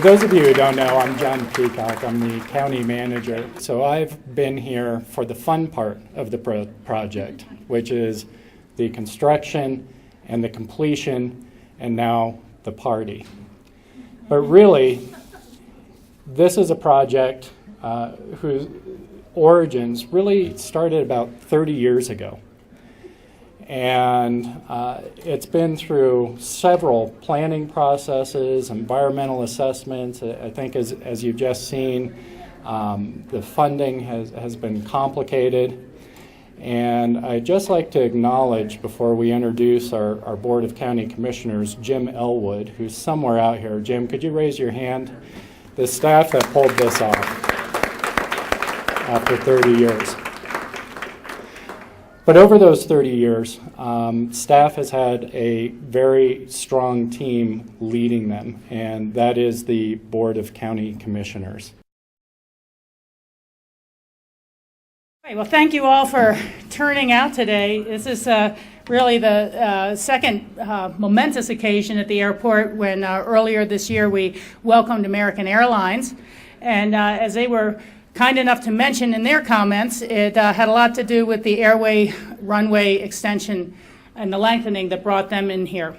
For those of you who don't know, I'm John Peacock. I'm the county manager. So I've been here for the fun part of the project, which is the construction and the completion and now the party. But really, this is a project whose origins really started about 30 years ago. And it's been through several planning processes, environmental assessments. I think as you've just seen, the funding has been complicated. And I'd just like to acknowledge, before we introduce our Board of County Commissioners, Jim Elwood, who's somewhere out here. Jim, could you raise your hand? The staff that pulled this off after 30 years. But over those 30 years, staff has had a very strong team leading them, and that is the Board of County Commissioners. Right, well, thank you all for turning out today. This is really the second momentous occasion at the airport when earlier this year we welcomed American Airlines. And as they were kind enough to mention in their comments, it had a lot to do with the runway extension and the lengthening that brought them in here.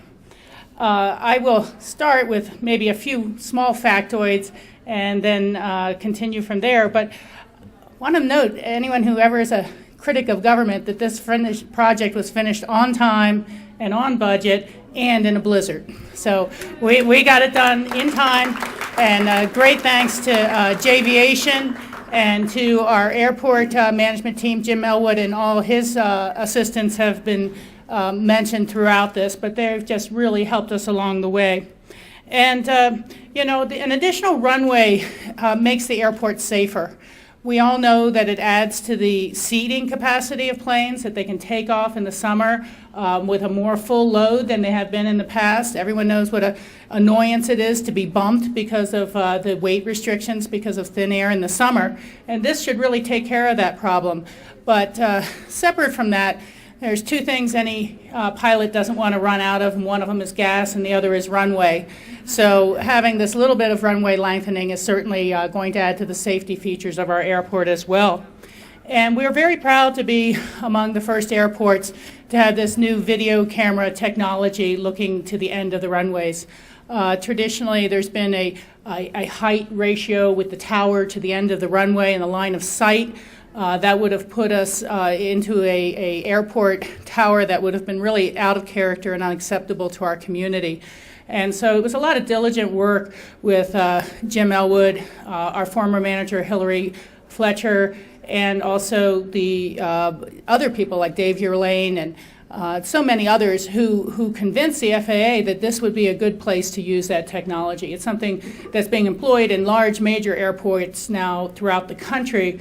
I will start with maybe a few small factoids and then continue from there. But I want to note, anyone who ever is a critic of government, that this project was finished on time and on budget and in a blizzard. So we got it done in time, and great thanks to J'Aviation and to our airport management team. Jim Elwood and all his assistants have been mentioned throughout this, but they've just really helped us along the way. And, an additional runway makes the airport safer. We all know that it adds to the seating capacity of planes, that they can take off in the summer with a more full load than they have been in the past. Everyone knows what an annoyance it is to be bumped because of the weight restrictions because of thin air in the summer. And this should really take care of that problem. But separate from that, there's two things any pilot doesn't want to run out of, and one of them is gas and the other is runway. So having this little bit of runway lengthening is certainly going to add to the safety features of our airport as well. And we're very proud to be among the first airports to have this new video camera technology looking to the end of the runways. Traditionally, there's been a height ratio with the tower to the end of the runway and the line of sight. That would have put us into a airport tower that would have been really out of character and unacceptable to our community. And so it was a lot of diligent work with Jim Elwood, our former manager Hillary Fletcher, and also the other people like Dave Urlane and so many others who convinced the FAA that this would be a good place to use that technology. It's something that's being employed in large major airports now throughout the country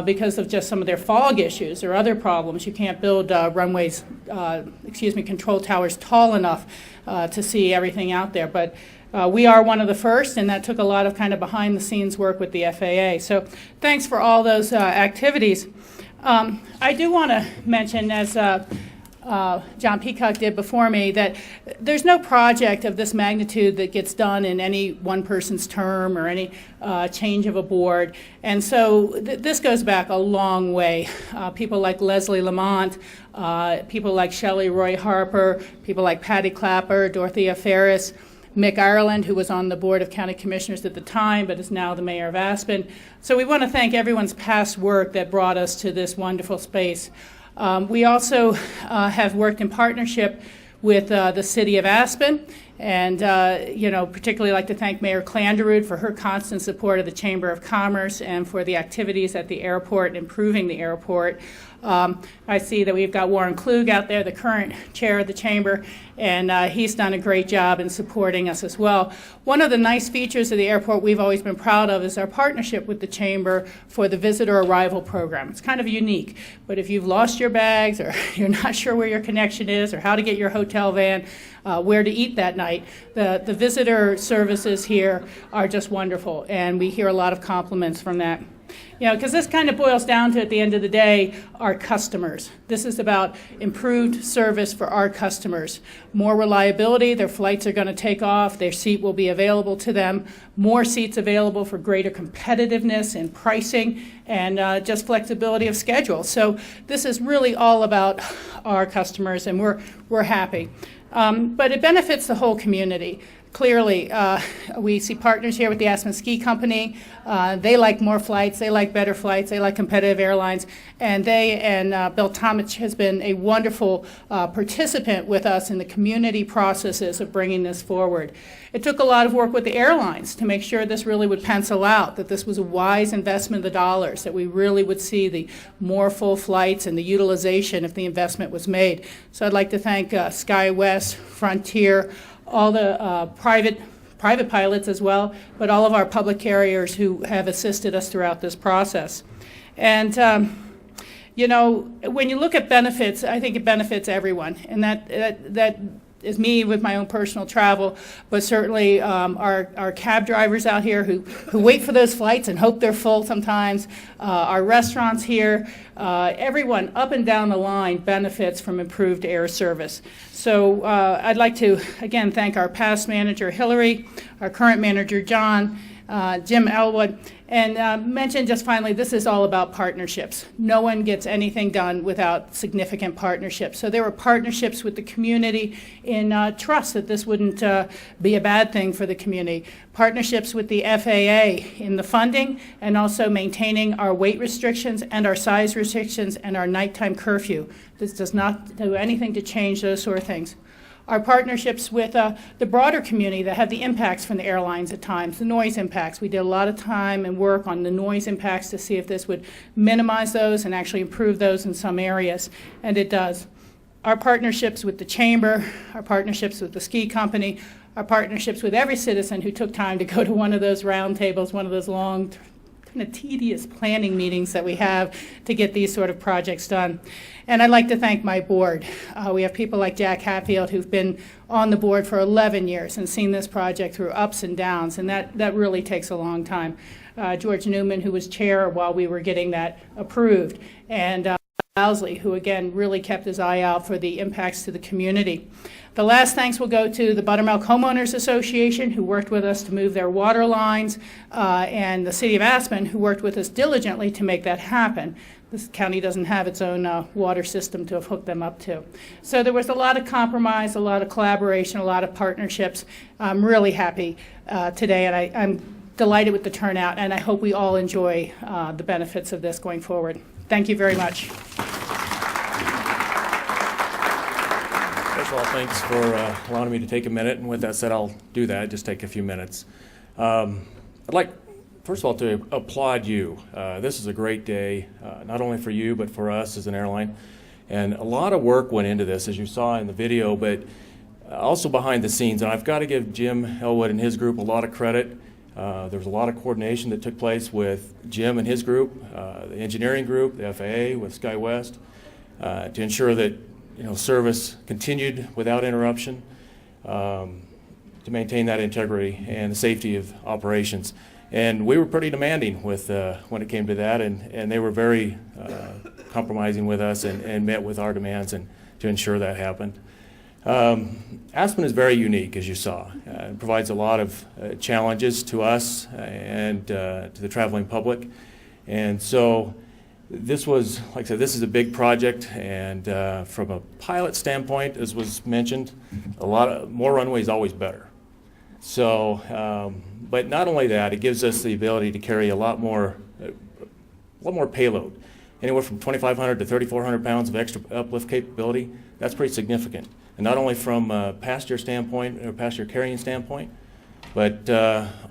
because of just some of their fog issues or other problems. You can't build control towers tall enough to see everything out there. But we are one of the first, and that took a lot of kind of behind-the-scenes work with the FAA. So thanks for all those activities. I do want to mention, as John Peacock did before me, that there's no project of this magnitude that gets done in any one person's term or any change of a board. And so this goes back a long way. People like Leslie Lamont, people like Shelley Roy Harper, people like Patty Clapper, Dorothea Ferris, Mick Ireland, who was on the Board of County Commissioners at the time but is now the mayor of Aspen. So we want to thank everyone's past work that brought us to this wonderful space. We also have worked in partnership with the city of Aspen, and particularly like to thank Mayor Clanderud for her constant support of the Chamber of Commerce and for the activities at the airport, improving the airport. I see that we've got Warren Klug out there, the current chair of the chamber, and he's done a great job in supporting us as well. One of the nice features of the airport we've always been proud of is our partnership with the chamber for the visitor arrival program. It's kind of unique, but if you've lost your bags or you're not sure where your connection is or how to get your hotel van, where to eat that night, the visitor services here are just wonderful, and we hear a lot of compliments from that. Because this kind of boils down to, at the end of the day, our customers. This is about improved service for our customers. More reliability, their flights are going to take off, their seat will be available to them, more seats available for greater competitiveness in pricing, and just flexibility of schedule. So this is really all about our customers, and we're happy. But it benefits the whole community. Clearly, we see partners here with the Aspen Ski Company. They like more flights, they like better flights, they like competitive airlines, and Bill Tomich has been a wonderful participant with us in the community processes of bringing this forward. It took a lot of work with the airlines to make sure this really would pencil out, that this was a wise investment of the dollars, that we really would see the more full flights and the utilization if the investment was made. So I'd like to thank SkyWest, Frontier, all the private pilots as well, but all of our public carriers who have assisted us throughout this process. And, when you look at benefits, I think it benefits everyone. And that is me with my own personal travel, but certainly our cab drivers out here who wait for those flights and hope they're full sometimes, our restaurants here, everyone up and down the line benefits from improved air service. So I'd like to, again, thank our past manager, Hillary, our current manager, John, Jim Elwood, and mention just finally, this is all about partnerships. No one gets anything done without significant partnerships. So there were partnerships with the community in trust that this wouldn't be a bad thing for the community. Partnerships with the FAA in the funding, and also maintaining our weight restrictions and our size restrictions and our nighttime curfew. This does not do anything to change those sort of things. Our partnerships with the broader community that have the impacts from the airlines at times, the noise impacts. We did a lot of time and work on the noise impacts to see if this would minimize those and actually improve those in some areas, and it does. Our partnerships with the chamber, our partnerships with the ski company, our partnerships with every citizen who took time to go to one of those round tables, one of those long, kind of tedious planning meetings that we have to get these sort of projects done. And I'd like to thank my board. We have people like Jack Hatfield who've been on the board for 11 years and seen this project through ups and downs, and that really takes a long time. George Newman, who was chair while we were getting that approved, and Owsley, who again really kept his eye out for the impacts to the community. The last thanks will go to the Buttermilk Homeowners Association, who worked with us to move their water lines, and the City of Aspen, who worked with us diligently to make that happen. This county doesn't have its own water system to have hooked them up to. So there was a lot of compromise, a lot of collaboration, a lot of partnerships. I'm really happy today, and I'm delighted with the turnout, and I hope we all enjoy the benefits of this going forward. Thank you very much. First of all, thanks for allowing me to take a minute, and with that said, I'll do that, just take a few minutes. I'd like, first of all, to applaud you. This is a great day, not only for you, but for us as an airline. And a lot of work went into this, as you saw in the video, but also behind the scenes. And I've got to give Jim Elwood and his group a lot of credit. There was a lot of coordination that took place with Jim and his group, the engineering group, the FAA, with SkyWest, to ensure that service continued without interruption, to maintain that integrity and the safety of operations. And we were pretty demanding with when it came to that, and they were very compromising with us and met with our demands and to ensure that happened. Aspen is very unique, as you saw. It provides a lot of challenges to us and to the traveling public. And so this was, like I said, this is a big project, and from a pilot standpoint, as was mentioned, more runway is always better. So, but not only that, it gives us the ability to carry a lot more payload, anywhere from 2,500 to 3,400 pounds of extra uplift capability. That's pretty significant, and not only from a passenger standpoint or passenger carrying standpoint, but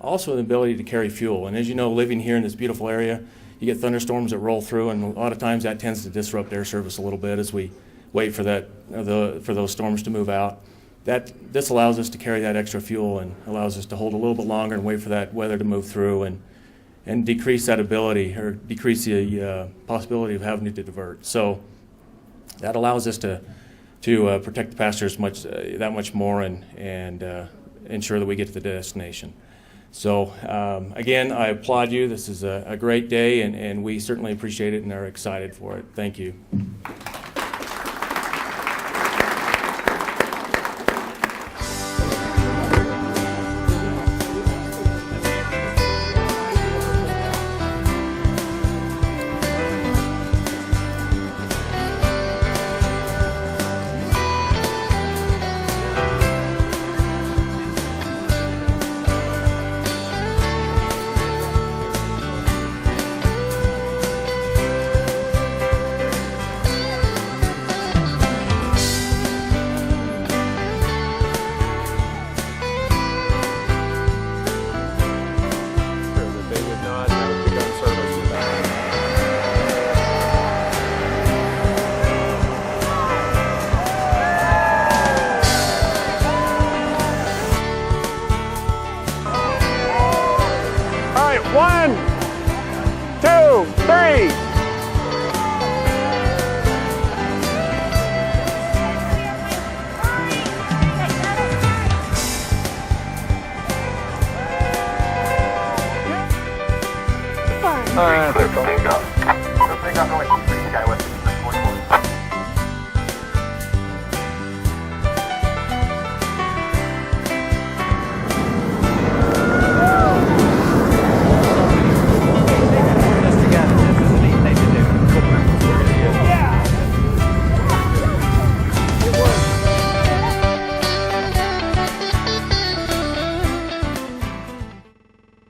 also the ability to carry fuel. And as you know, living here in this beautiful area, you get thunderstorms that roll through, and a lot of times that tends to disrupt air service a little bit as we wait for for those storms to move out. This allows us to carry that extra fuel and allows us to hold a little bit longer and wait for that weather to move through and decrease that ability, or decrease the possibility of having to divert. So that allows us to protect the passengers that much more and ensure that we get to the destination. So again, I applaud you. This is a great day, and we certainly appreciate it and are excited for it. Thank you. One, two, three. All right, there we go.